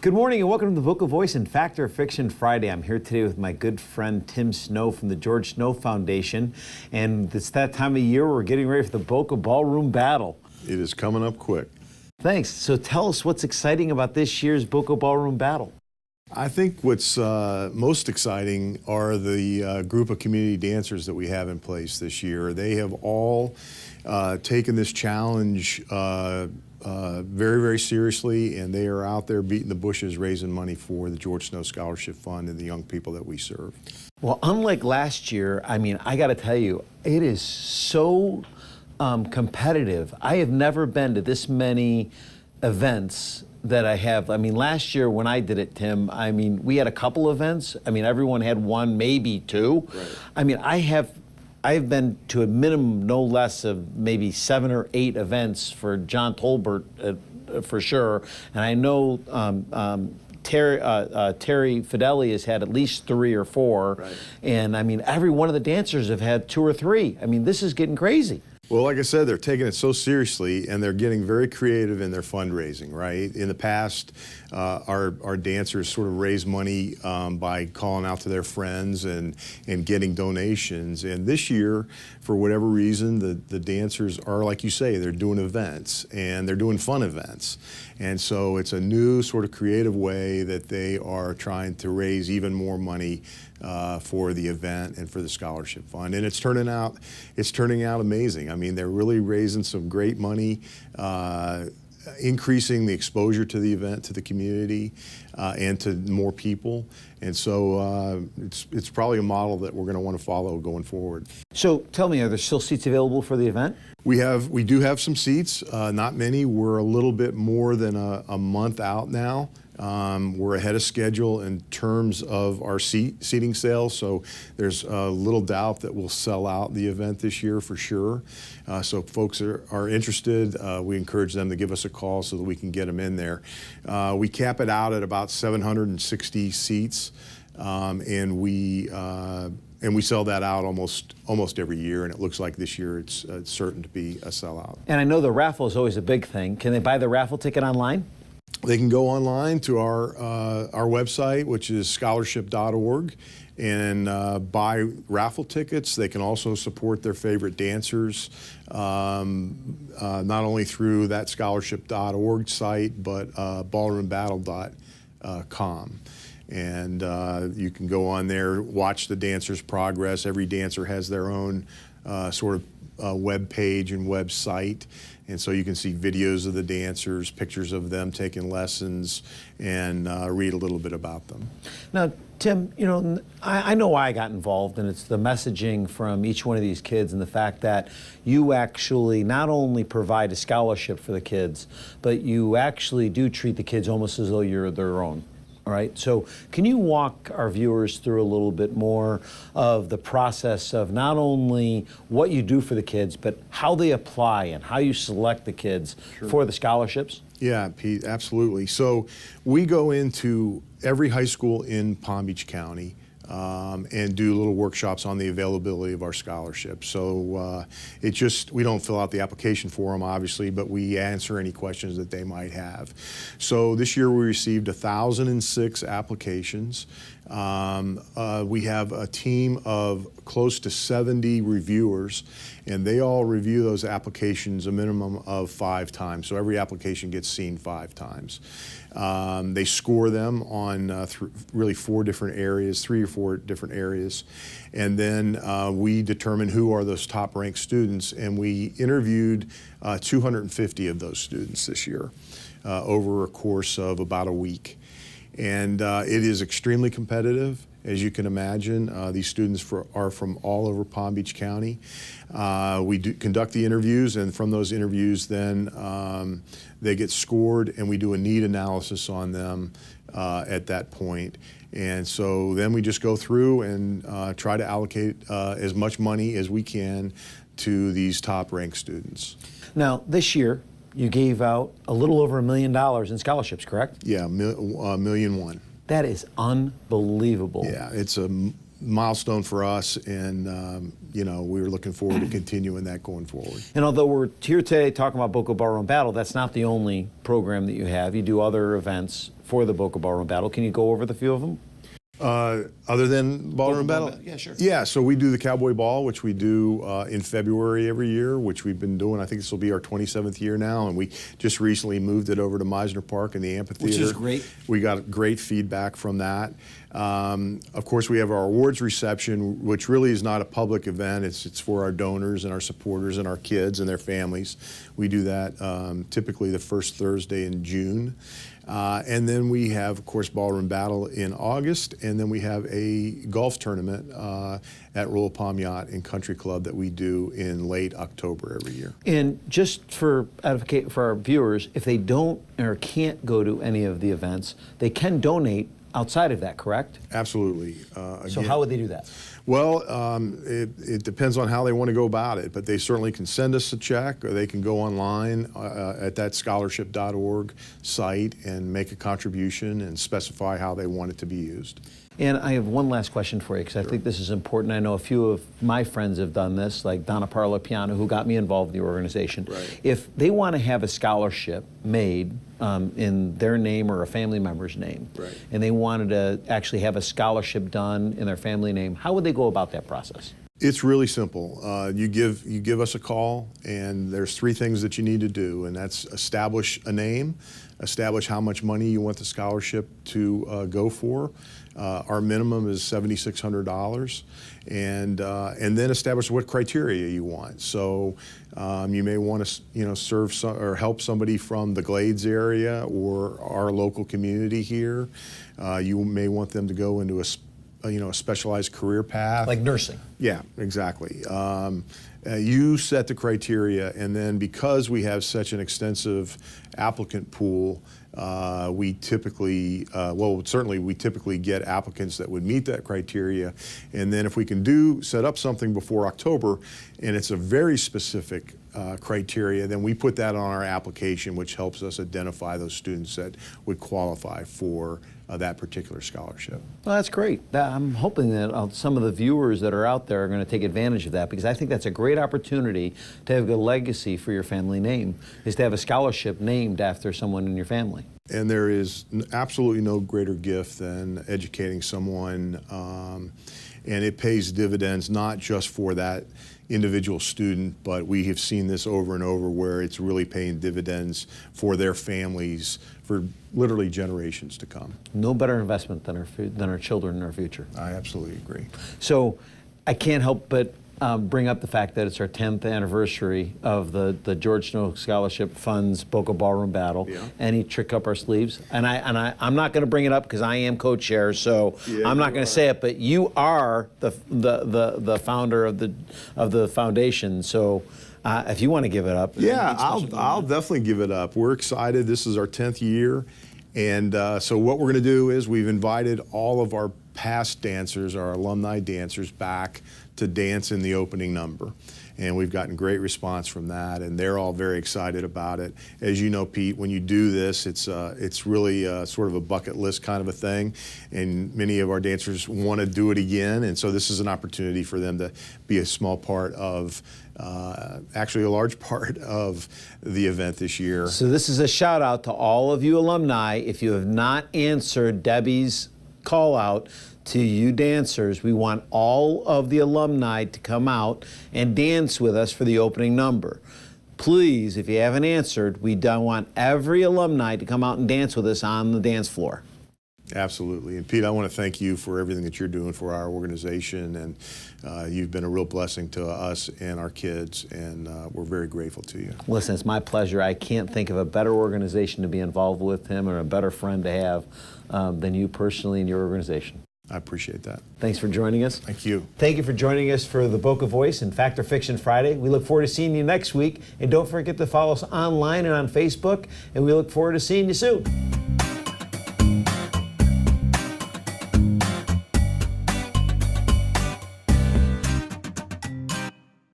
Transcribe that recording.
Good morning and welcome to the Vocal Voice and Fact or Fiction Friday. I'm here today with my good friend Tim Snow from the George Snow Foundation. And it's that time of year we're getting ready for the Boca Ballroom Battle. It is coming up quick. Thanks. So tell us what's exciting about this year's Boca Ballroom Battle. I think what's most exciting are the group of community dancers that we have in place this year. They have all taken this challenge very, very seriously, and they are out there beating the bushes, raising money for the George Snow Scholarship Fund and the young people that we serve. Well, unlike last year, I mean, I got to tell you, it is so competitive. I have never been to this many events that I have. I mean, last year when I did it, Tim, I mean, we had a couple events. I mean, everyone had one, maybe two. Right. I mean, I've been to a minimum no less of maybe 7 or 8 events for John Tolbert for sure. And I know Terry Fideli has had at least 3 or 4. Right. And I mean, every one of the dancers have had 2 or 3. I mean, this is getting crazy. Well, like I said, they're taking it so seriously, and they're getting very creative in their fundraising, right? In the past, our dancers sort of raise money by calling out to their friends and getting donations. And this year, for whatever reason, the dancers are, like you say, they're doing events, and they're doing fun events. And so it's a new sort of creative way that they are trying to raise even more money for the event and for the scholarship fund, and it's turning out amazing. I mean, they're really raising some great money, increasing the exposure to the event, to the community, and to more people. And so it's probably a model that we're going to want to follow going forward. So tell me, are there still seats available for the event? We do have some seats, not many. We're a little bit more than a month out now. We're ahead of schedule in terms of our seating sales, so there's little doubt that we'll sell out the event this year for sure. So if folks are interested, we encourage them to give us a call so that we can get them in there. We cap it out at about 760 seats, and we sell that out almost every year, and it looks like this year it's certain to be a sellout. And I know the raffle is always a big thing. Can they buy the raffle ticket online? They can go online to our website, which is scholarship.org, and buy raffle tickets. They can also support their favorite dancers, not only through that scholarship.org site, but ballroombattle.com. And you can go on there, watch the dancers' progress. Every dancer has their own sort of web page and website. And so you can see videos of the dancers, pictures of them taking lessons, and read a little bit about them. Now, Tim, you know, I know why I got involved, and it's the messaging from each one of these kids and the fact that you actually not only provide a scholarship for the kids, but you actually do treat the kids almost as though you're their own. All right, so can you walk our viewers through a little bit more of the process of not only what you do for the kids, but how they apply and how you select the kids for the scholarships? Yeah, Pete, absolutely. So we go into every high school in Palm Beach County and do little workshops on the availability of our scholarships. So we don't fill out the application for them, obviously, but we answer any questions that they might have. So this year we received 1,006 applications. We have a team of close to 70 reviewers, and they all review those applications a minimum of 5 times. So every application gets seen 5 times. They score them on really 4 different areas, 3 or 4 different areas. And then we determine who are those top ranked students, and we interviewed 250 of those students this year over a course of about a week. And it is extremely competitive, as you can imagine. These students are from all over Palm Beach County. We conduct the interviews, and from those interviews then they get scored, and we do a need analysis on them at that point. And so then we just go through and try to allocate as much money as we can to these top ranked students. Now, this year, you gave out a little over $1 million in scholarships, correct? Yeah, $1.1 million. That is unbelievable. Yeah, it's milestone for us, and we're looking forward to continuing that going forward. And although we're here today talking about Boca Ballroom Battle, that's not the only program that you have. You do other events for the Boca Ballroom Battle. Can you go over the few of them? Other than Ballroom Battle? Yeah, sure. Yeah, so we do the Cowboy Ball, which we do in February every year, which we've been doing. I think this will be our 27th year now, and we just recently moved it over to Meisner Park in the amphitheater. Which is great. We got great feedback from that. Of course, we have our awards reception, which really is not a public event. It's for our donors and our supporters and our kids and their families. We do that typically the first Thursday in June. And then we have, of course, Ballroom Battle in August, and then we have a golf tournament at Royal Palm Yacht and Country Club that we do in late October every year. And just for our viewers, if they don't or can't go to any of the events, they can donate outside of that, correct? Absolutely. So how would they do that? Well, it depends on how they want to go about it, but they certainly can send us a check, or they can go online at that scholarship.org site and make a contribution and specify how they want it to be used. And I have one last question for you, because I think this is important. I know a few of my friends have done this, like Donna Parlapiano, who got me involved in the organization. Right. If they want to have a scholarship made in their name or a family member's name, right, and they wanted to actually have a scholarship done in their family name, how would they go about that process? It's really simple. You give us a call, and there's three things that you need to do, and that's establish a name, establish how much money you want the scholarship to go for. Our minimum is $7,600, and then establish what criteria you want. So you may want to serve or help somebody from the Glades area or our local community here. You may want them to go into a specialized career path. Like nursing. Yeah, exactly. You set the criteria, and then because we have such an extensive applicant pool, we typically get applicants that would meet that criteria, and then if we can set up something before October, and it's a very specific criteria, then we put that on our application, which helps us identify those students that would qualify for that particular scholarship. Well, that's great. I'm hoping that some of the viewers that are out there are going to take advantage of that, because I think that's a great opportunity to have a legacy for your family name, is to have a scholarship named after someone in your family. And there is absolutely no greater gift than educating someone, and it pays dividends not just for that individual student, but we have seen this over and over where it's really paying dividends for their families for literally generations to come. No better investment than our children and our future. I absolutely agree. So I can't help but bring up the fact that it's our 10th anniversary of the George Snow Scholarship Fund's Boca Ballroom Battle. Yeah. Any trick up our sleeves? And I'm not going to bring it up because I am co-chair, so Yeah, I'm not going to say it. But you are the founder of the foundation, so. If you want to give it up. Yeah, I'll definitely give it up. We're excited. This is our 10th year. And so what we're going to do is we've invited all of our past dancers, our alumni dancers, back to dance in the opening number. And we've gotten great response from that, and they're all very excited about it. As you know, Pete, when you do this, it's really sort of a bucket list kind of a thing, and many of our dancers want to do it again, and so this is an opportunity for them to be a small part of, actually a large part of the event this year. So this is a shout out to all of you alumni. If you have not answered Debbie's call out to you dancers, we want all of the alumni to come out and dance with us for the opening number. Please, if you haven't answered, we want every alumni to come out and dance with us on the dance floor. Absolutely. And Pete, I want to thank you for everything that you're doing for our organization, and you've been a real blessing to us and our kids, and we're very grateful to you. Listen, it's my pleasure. I can't think of a better organization to be involved with him, or a better friend to have than you personally and your organization. I appreciate that. Thanks for joining us. Thank you. Thank you for joining us for the Boca Voice and Fact or Fiction Friday. We look forward to seeing you next week. And don't forget to follow us online and on Facebook. And we look forward to seeing you soon.